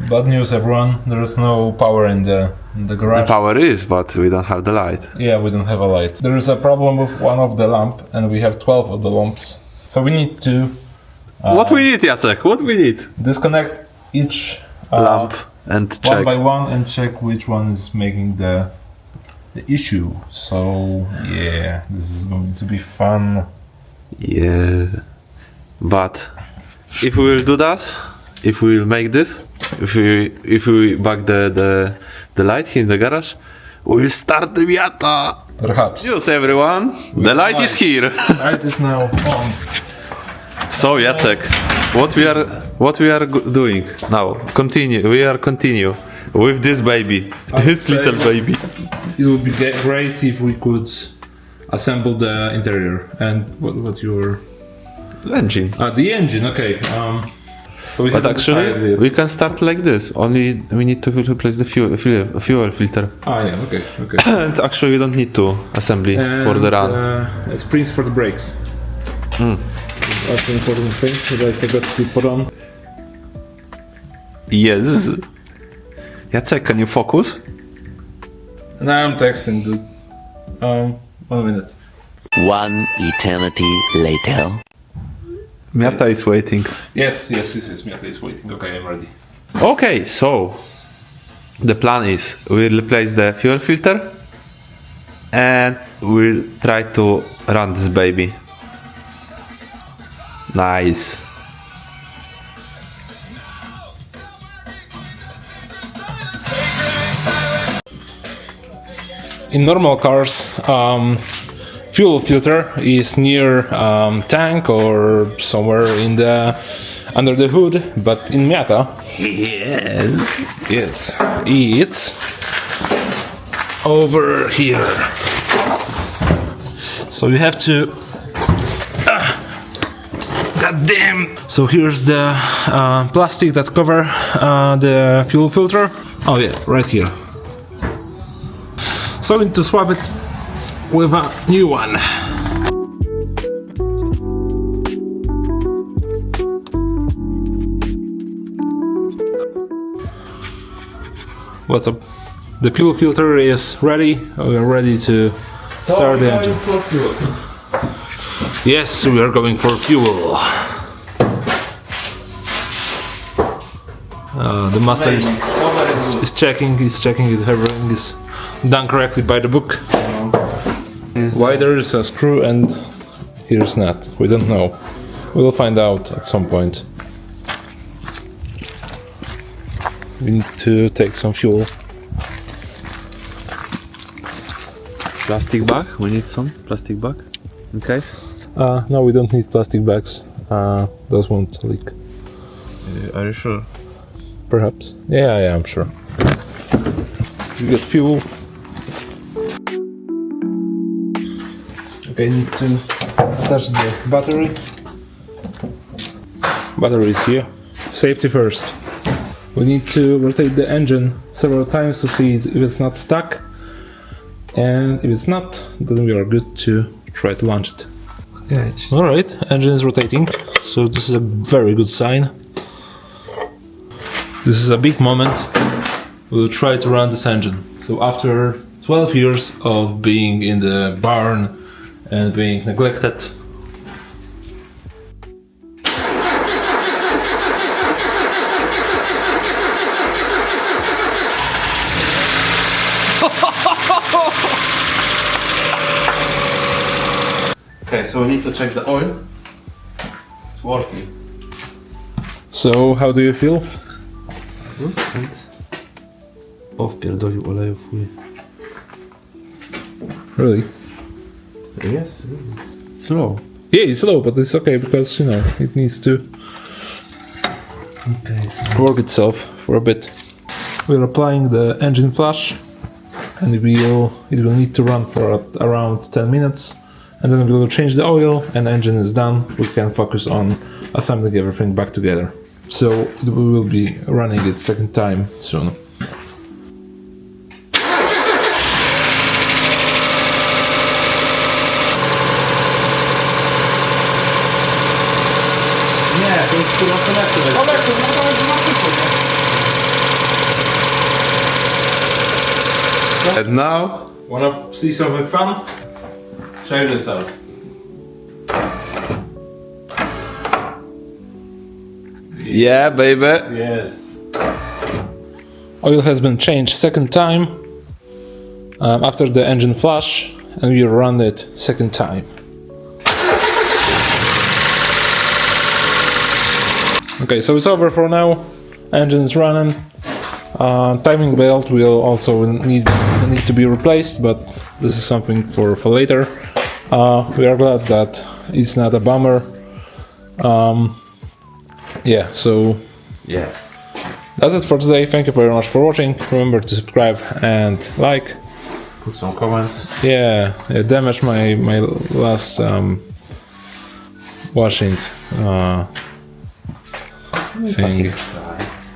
Bad news, everyone. There is no power in the garage. The power is, but we don't have the light. Yeah, we don't have a light. There is a problem with one of the lamp, and we have 12 of the lamps. So we need to What we need, Jacek? What we need? disconnect each Lamp and one check. by one and check which one is making the issue. So yeah, this is going to be fun. Yeah. But if we will do that, if we will make this, if we back the light here in the garage, we will start the Miata. Perhaps. News, everyone. The light is here. Light is now on. So Jacek, what we are doing now? Continue with this baby, this say- little baby. It would be great if we could assemble the interior and what your Engine. the engine. Okay. So we But haven't actually, decided we yet. can start like this. Only we need to replace the fuel filter. Yeah. Okay. Okay. And actually, we don't need to assembly for the run. Springs for the brakes. That's an important thing that I forgot to put on. Yes. Jacek, can you focus? Now I'm texting, dude. 1 minute. One eternity later. Miata is waiting. Yes. Miata is waiting. Okay, I'm ready. Okay, so the plan is we'll replace the fuel filter and we'll try to run this baby. Nice. In normal cars, fuel filter is near tank or somewhere in the under the hood, but in Miata, yes, it's over here. So you have to. God damn! So here's the plastic that cover the fuel filter. Oh yeah, right here. So we need to swap it with a new one. What's up? The fuel filter is ready. We are ready to start the engine. Yes, we are going for fuel. The master is checking if everything is done correctly by the book. Why there is a screw and here's not, we don't know. We'll find out at some point. We need to take some fuel. Plastic bag? We need some plastic bag in case. No, we don't need plastic bags. Those won't leak. Are you sure? Perhaps. Yeah, I'm sure. We got fuel. Okay, need to attach the battery. Battery is here. Safety first. We need to rotate the engine several times to see if it's not stuck. And if it's not, then we are good to try to launch it. Yeah. Alright, engine is rotating, so this is a very good sign. This is a big moment. We'll try to run this engine. So after 12 years of being in the barn and being neglected, Okay, so we need to check the oil. It's working. so how do you feel? Good. And... O, wpierdolił oleju, fuj. Really? Yes. It's low. Yeah, it's low, but it's okay because, you know, it needs to Okay, so... work itself for a bit. We're applying the engine flush and it will need to run for around 10 minutes and then we'll change the oil and the engine is done. We can focus on assembling everything back together. So we will be running it second time soon. And now, wanna see something fun? Check this out. Yeah, baby. Yes. Oil has been changed second time after the engine flush, and we run it second time. Okay, so it's over for now. Engine is running. Timing belt will also need to be replaced, but this is something for later. We are glad that it's not a bummer. Yeah, so Yeah. that's it for today. Thank you very much for watching. Remember to subscribe and like. Put some comments. Yeah, it damaged my last washing thing.